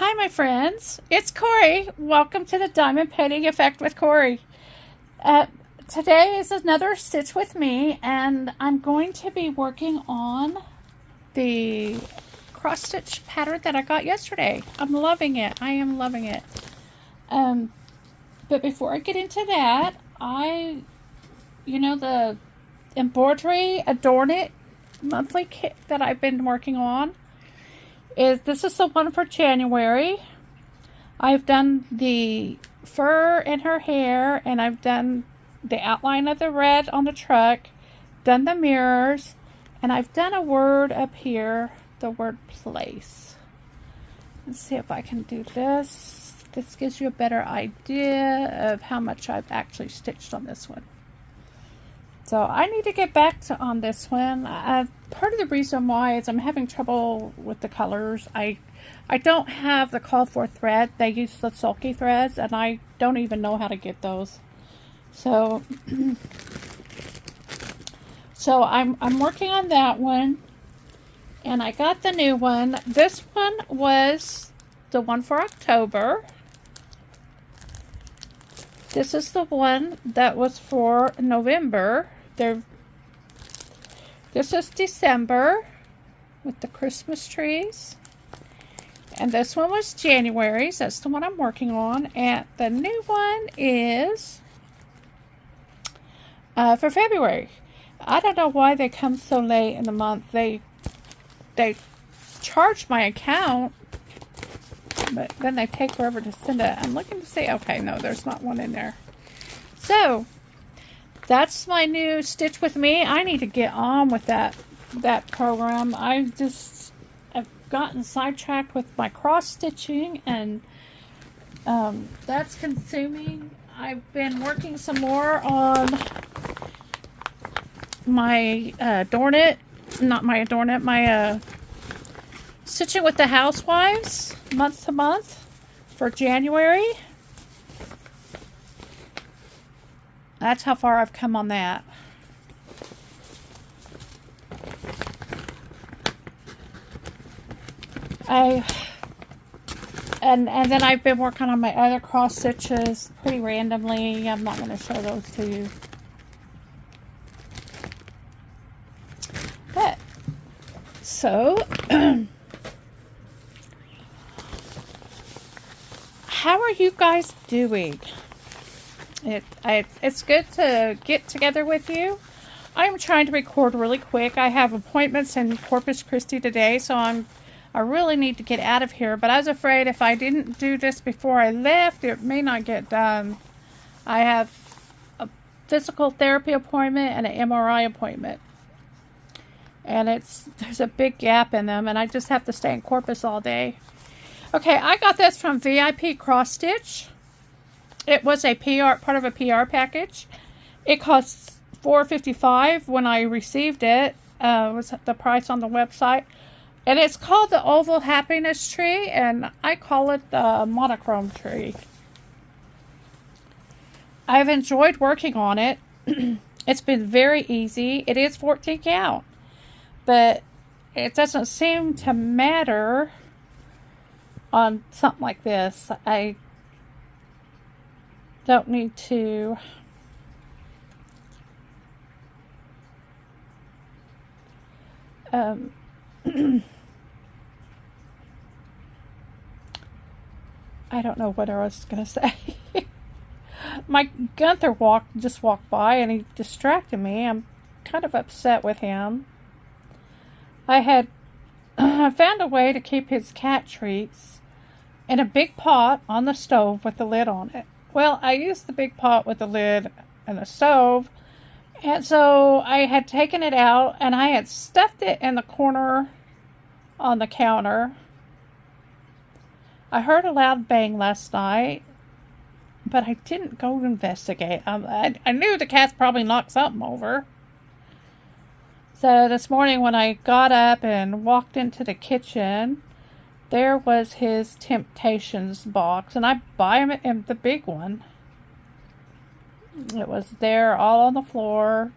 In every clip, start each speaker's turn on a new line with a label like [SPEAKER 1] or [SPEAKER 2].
[SPEAKER 1] Hi, my friends. It's Cori. Welcome to the Diamond Painting Effect with Cori. Today is another stitch with me, and I'm going to be working on the cross stitch pattern that I got yesterday. I'm loving it. I am loving it. But before I get into that, the embroidery Adorn It monthly kit that I've been working on. This is the one for January. I've done the fur in her hair, and I've done the outline of the red on the truck, done the mirrors, and I've done a word up here, the word place. Let's see if I can do this. This gives you a better idea of how much I've actually stitched on this one. So I need to get back on this one. Part of the reason why is I'm having trouble with the colors. I don't have the called for thread. They use the sulky threads, and I don't even know how to get those. So, I'm working on that one, and I got the new one. This one was the one for October. This is the one that was for November. This is December with the Christmas trees. And this one was January's. That's the one I'm working on. And the new one is for February. I don't know why they come so late in the month. They charge my account, but then they take forever to send it. I'm looking to see. Okay, no, there's not one in there. So that's my new Stitch With Me. I need to get on with that program. I've gotten sidetracked with my cross stitching, and that's consuming. I've been working some more on my my Stitching with the Housewives month to month for January. That's how far I've come on that. And then I've been working on my other cross stitches pretty randomly. I'm not going to show those to you. But so how are you guys doing? It's good to get together with you. I'm trying to record really quick. I have appointments in Corpus Christi today, so I really need to get out of here. But I was afraid if I didn't do this before I left, it may not get done. I have a physical therapy appointment and an MRI appointment. And there's a big gap in them, and I just have to stay in Corpus all day. Okay, I got this from VIP Cross Stitch. It was a part of a PR package. It costs $4.55 when I received it. Was the price on the website. And it's called the Oval Happiness Tree, and I call it the Monochrome tree. I've enjoyed working on it. It's been very easy. It is 14 count, but it doesn't seem to matter on something like this. I don't need to I don't know what I was going to say. My Gunther just walked by, and he distracted me. I'm kind of upset with him. I had found a way to keep his cat treats in a big pot on the stove with the lid on it. Well, I used the big pot with the lid and the stove, and so I had taken it out, and I had stuffed it in the corner on the counter. I heard a loud bang last night, but I didn't go to investigate. I knew the cats probably knocked something over. So this morning when I got up and walked into the kitchen, there was his Temptations box, and I buy him in the big one. It was there all on the floor.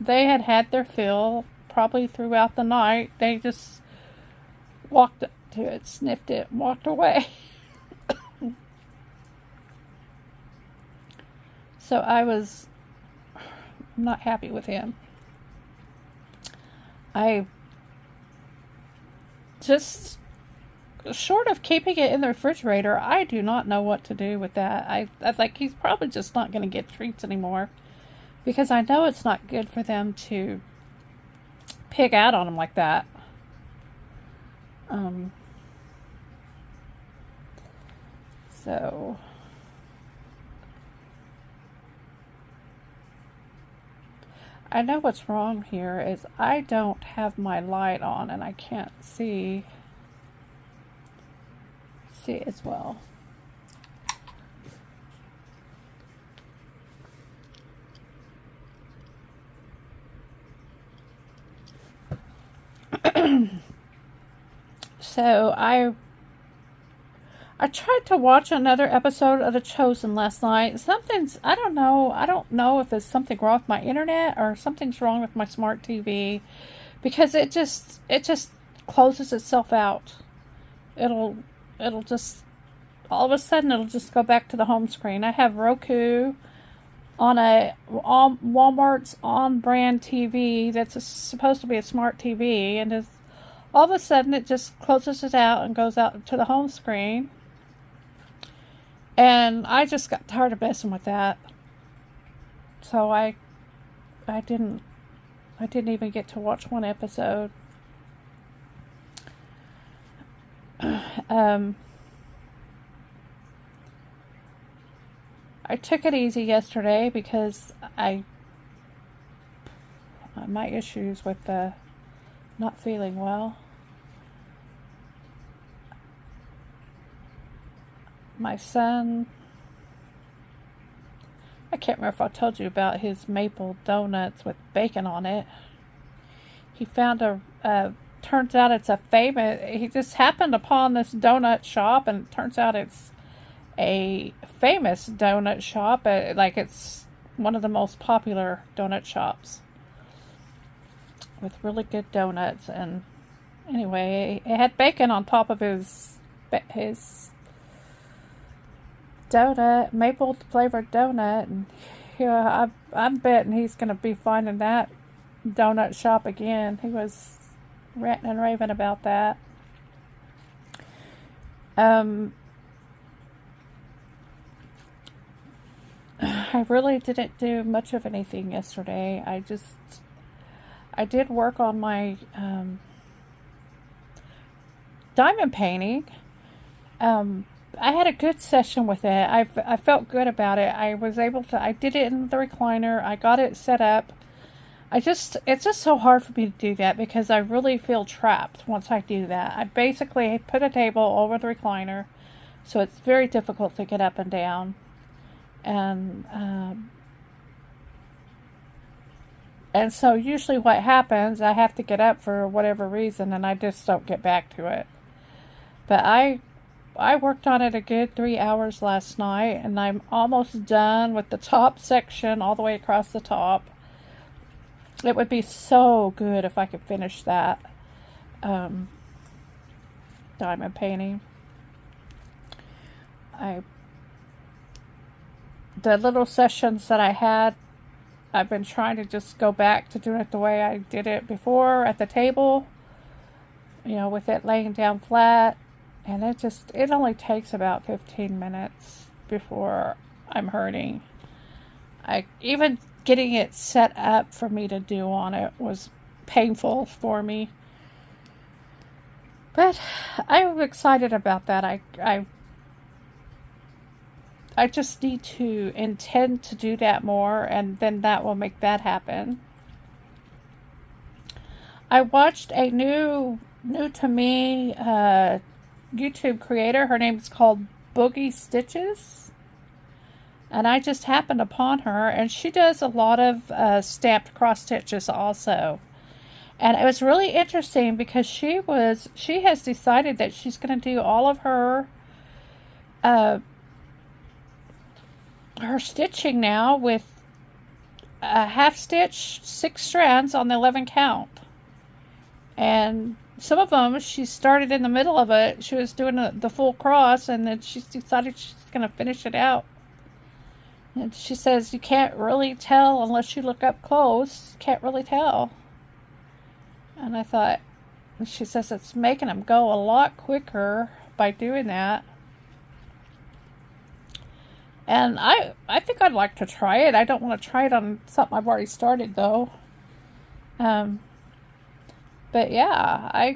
[SPEAKER 1] They had their fill probably throughout the night. They just walked to it, sniffed it, and walked away. So I was not happy with him. I just, short of keeping it in the refrigerator, I do not know what to do with that. I think he's probably just not going to get treats anymore, because I know it's not good for them to pig out on him like that. So I know what's wrong here is I don't have my light on and I can't see as well. So I tried to watch another episode of The Chosen last night. I don't know if there's something wrong with my internet or something's wrong with my smart TV, because it just closes itself out. It'll just, all of a sudden it'll just go back to the home screen. I have Roku on Walmart's on-brand TV that's supposed to be a smart TV, and all of a sudden it just closes it out and goes out to the home screen. And I just got tired of messing with that. So I didn't even get to watch one episode. I took it easy yesterday because my issues with not feeling well. My son, I can't remember if I told you about his maple donuts with bacon on it. He found turns out it's he just happened upon this donut shop, and it turns out it's a famous donut shop. Like, it's one of the most popular donut shops with really good donuts. And anyway, it had bacon on top of his donut, maple flavored donut, and yeah, I'm betting he's going to be finding that donut shop again. He was ranting and raving about that. I really didn't do much of anything yesterday. I did work on my diamond painting. I had a good session with it. I felt good about it. I did it in the recliner. I got it set up. It's just so hard for me to do that because I really feel trapped once I do that. I basically put a table over the recliner, so it's very difficult to get up and down. And so usually what happens, I have to get up for whatever reason, and I just don't get back to it. But I worked on it a good 3 hours last night, and I'm almost done with the top section all the way across the top. It would be so good if I could finish that diamond painting. The little sessions that I had, I've been trying to just go back to doing it the way I did it before at the table, with it laying down flat. And it only takes about 15 minutes before I'm hurting. Even getting it set up for me to do on it was painful for me. But I'm excited about that. I just need to intend to do that more, and then that will make that happen. I watched a new to me YouTube creator. Her name is called Boogie Stitches, and I just happened upon her, and she does a lot of stamped cross stitches also. And it was really interesting because she has decided that she's going to do all of her stitching now with a half stitch, 6 strands on the 11 count. And some of them, she started in the middle of it. She was doing the full cross, and then she decided she's going to finish it out. And she says you can't really tell unless you look up close. Can't really tell. And I thought, she says it's making them go a lot quicker by doing that. And I think I'd like to try it. I don't want to try it on something I've already started, though. But yeah,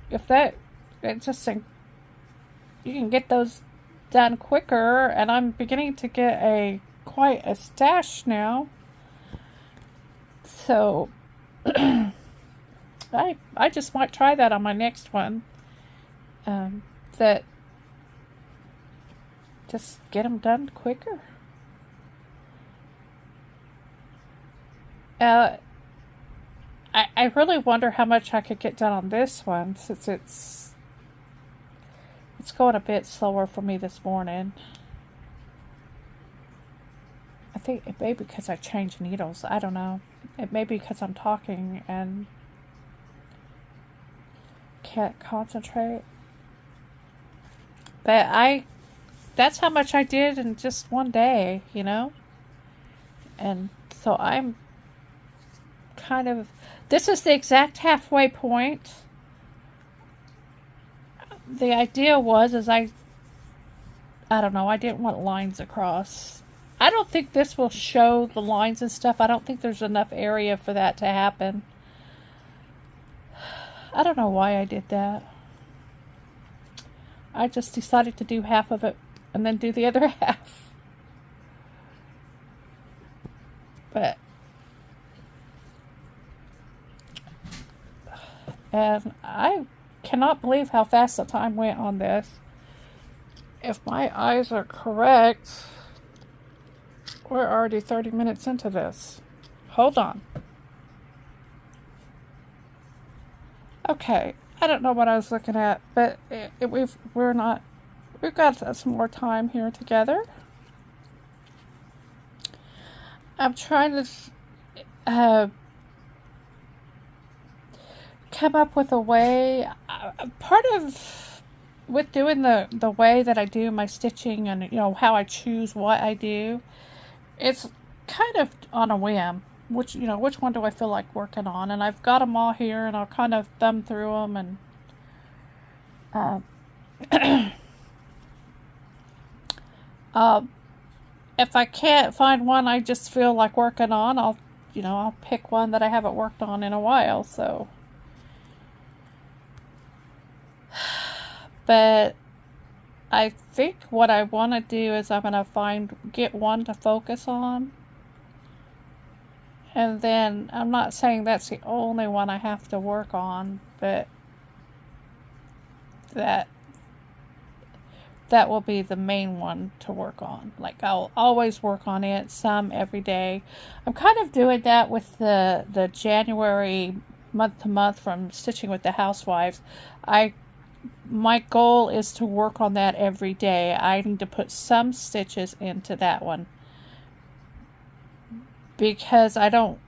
[SPEAKER 1] if that, it's just, you can get those done quicker, and I'm beginning to get quite a stash now. So I just might try that on my next one. That just get them done quicker. I really wonder how much I could get done on this one, since it's going a bit slower for me this morning. I think it may be because I changed needles. I don't know. It may be because I'm talking and can't concentrate. But that's how much I did in just one day, you know? And so I'm kind of, this is the exact halfway point. The idea is I don't know, I didn't want lines across. I don't think this will show the lines and stuff. I don't think there's enough area for that to happen. I don't know why I did that. I just decided to do half of it and then do the other half. But and I cannot believe how fast the time went on this. If my eyes are correct, we're already 30 minutes into this. Hold on. Okay, I don't know what I was looking at, but we've got some more time here together. I'm trying to come up with a way. Part of with doing the way that I do my stitching, and how I choose what I do, it's kind of on a whim. Which one do I feel like working on? And I've got them all here, and I'll kind of thumb through them, and if I can't find one I just feel like working on, I'll pick one that I haven't worked on in a while. So, but I think what I want to do is I'm going to get one to focus on. And then, I'm not saying that's the only one I have to work on, but that will be the main one to work on. Like, I'll always work on it, some every day. I'm kind of doing that with the January month to month from Stitching with the Housewives. My goal is to work on that every day. I need to put some stitches into that one. Because I don't,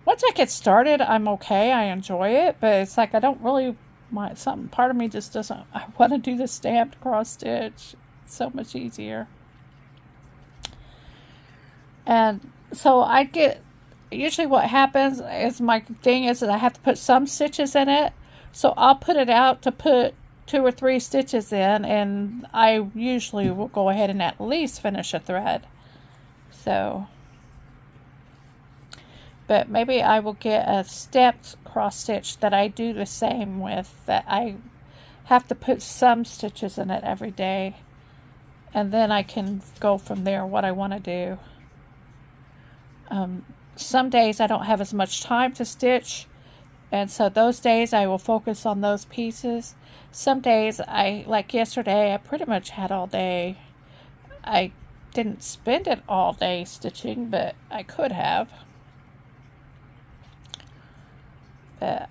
[SPEAKER 1] once I get started, I'm okay, I enjoy it, but it's like I don't really, part of me just doesn't, I want to do the stamped cross stitch. It's so much easier. And so usually what happens is my thing is that I have to put some stitches in it, so I'll put it out to put 2 or 3 stitches in, and I usually will go ahead and at least finish a thread. So, but maybe I will get a stepped cross stitch that I do the same with, that I have to put some stitches in it every day, and then I can go from there what I want to do. Some days I don't have as much time to stitch, and so those days I will focus on those pieces. Some days, like yesterday, I pretty much had all day. I didn't spend it all day stitching, but I could have. But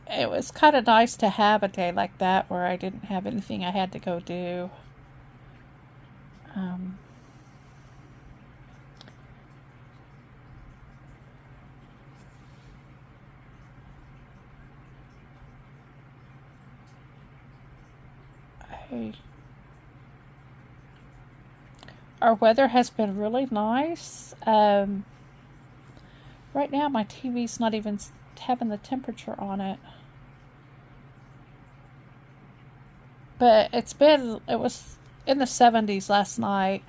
[SPEAKER 1] it was kind of nice to have a day like that where I didn't have anything I had to go do. Our weather has been really nice. Right now my TV's not even having the temperature on it. But it was in the 70s last night.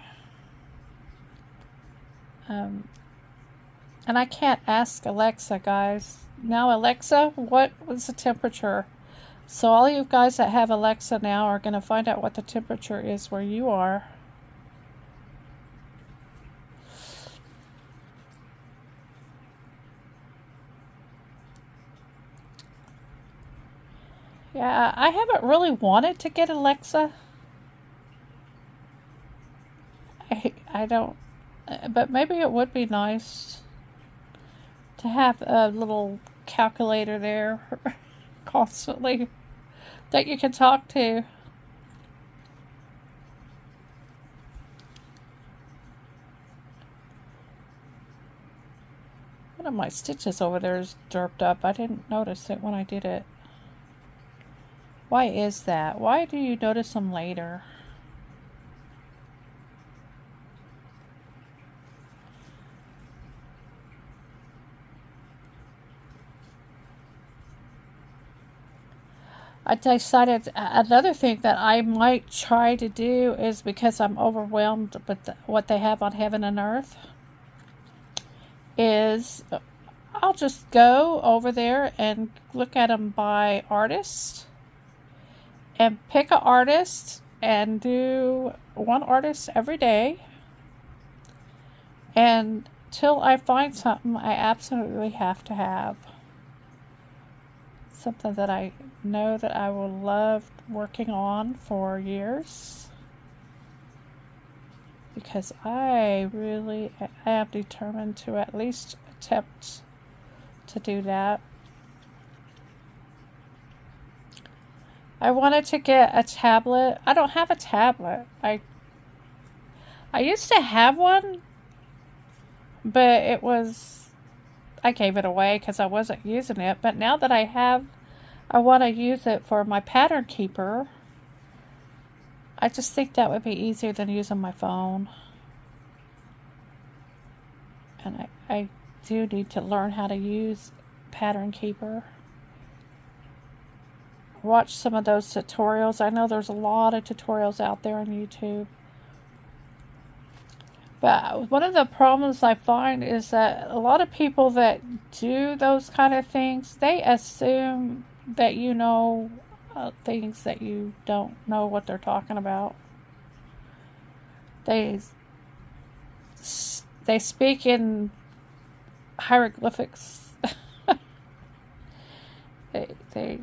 [SPEAKER 1] And I can't ask Alexa, guys. Now, Alexa, what was the temperature? So all you guys that have Alexa now are going to find out what the temperature is where you are. Yeah, I haven't really wanted to get Alexa. I don't, but maybe it would be nice to have a little calculator there constantly that you can talk to. One of my stitches over there is derped up. I didn't notice it when I did it. Why is that? Why do you notice them later? I decided another thing that I might try to do is, because I'm overwhelmed with what they have on Heaven and Earth, is I'll just go over there and look at them by artist and pick an artist and do one artist every day, and till I find something I absolutely have to have. Something that I know that I will love working on for years, because I am determined to at least attempt to do that. I wanted to get a tablet. I don't have a tablet. I used to have one, but I gave it away because I wasn't using it. But now that I have, I want to use it for my pattern keeper. I just think that would be easier than using my phone. And I do need to learn how to use pattern keeper. Watch some of those tutorials. I know there's a lot of tutorials out there on YouTube. But one of the problems I find is that a lot of people that do those kind of things, they assume that you know things that you don't know what they're talking about. They speak in hieroglyphics. They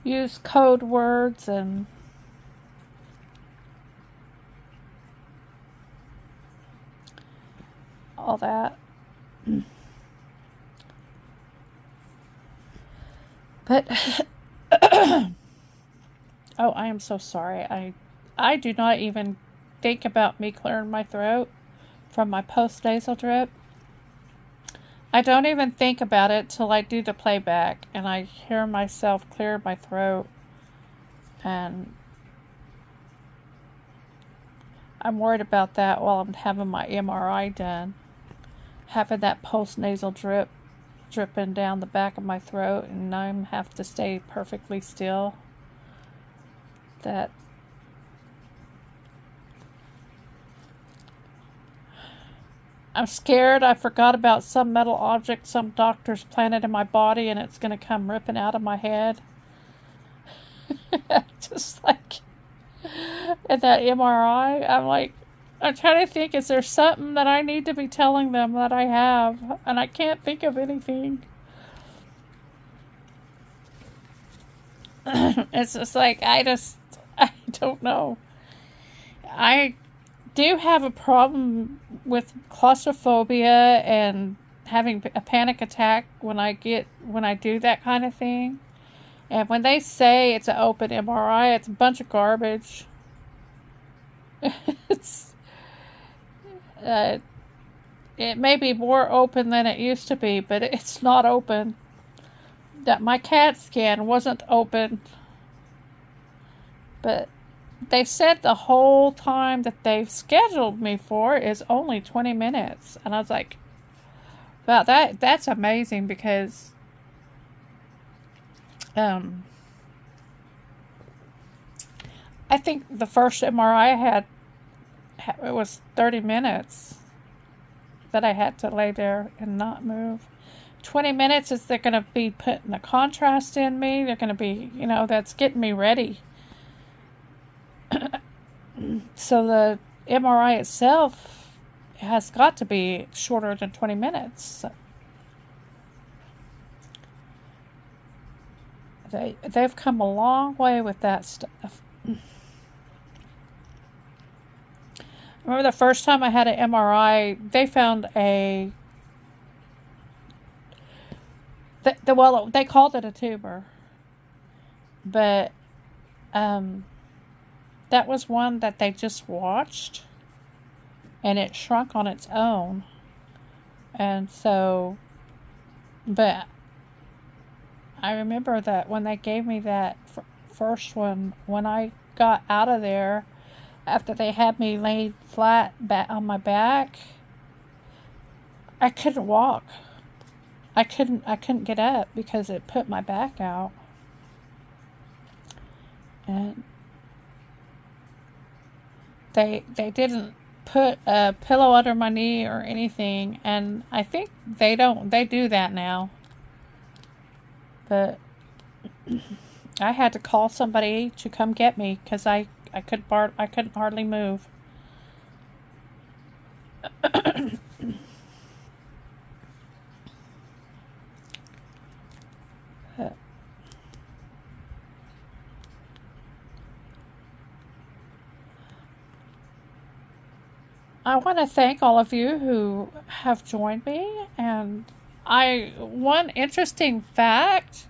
[SPEAKER 1] use code words and all that. But oh, I am so sorry. I do not even think about me clearing my throat from my post-nasal drip. I don't even think about it till I do the playback and I hear myself clear my throat, and I'm worried about that while I'm having my MRI done. Having that post-nasal drip dripping down the back of my throat, and I have to stay perfectly still. That I'm scared. I forgot about some metal object some doctor's planted in my body, and it's going to come ripping out of my head. Just like at that MRI, I'm trying to think, is there something that I need to be telling them that I have? And I can't think of anything. It's just like, I don't know. I do have a problem with claustrophobia and having a panic attack when I do that kind of thing. And when they say it's an open MRI, it's a bunch of garbage. It may be more open than it used to be, but it's not open. That my CAT scan wasn't open. But they said the whole time that they've scheduled me for is only 20 minutes. And I was like, wow, that's amazing, because I think the first MRI I had, it was 30 minutes that I had to lay there and not move. 20 minutes is they're going to be putting the contrast in me. They're going to be, that's getting me ready. So the MRI itself has got to be shorter than 20 minutes. So they've come a long way with that stuff. I remember the first time I had an MRI, they found they called it a tumor, but that was one that they just watched, and it shrunk on its own. And so, but I remember that when they gave me that first one, when I got out of there, after they had me laid flat on my back, I couldn't walk. I couldn't get up because it put my back out. And they didn't put a pillow under my knee or anything, and I think they do that now. But I had to call somebody to come get me because I couldn't hardly move. I want to thank all of you who have joined me, and one interesting fact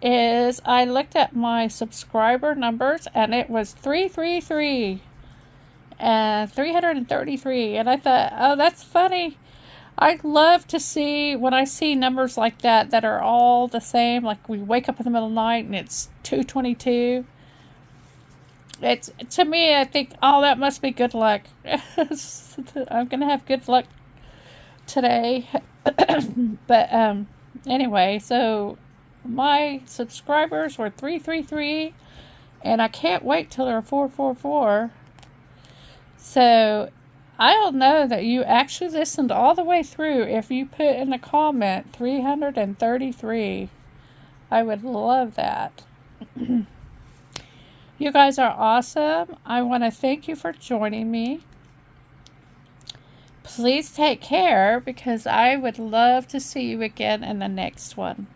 [SPEAKER 1] is I looked at my subscriber numbers, and it was 333 and 333, and I thought, oh, that's funny. I love to see when I see numbers like that are all the same, like we wake up in the middle of the night and it's 222. It's, to me, I think, oh, that must be good luck. I'm gonna have good luck today. But anyway, so my subscribers were 333, and I can't wait till they're 444. So I'll know that you actually listened all the way through if you put in the comment 333. I would love that. You guys are awesome. I want to thank you for joining me. Please take care, because I would love to see you again in the next one.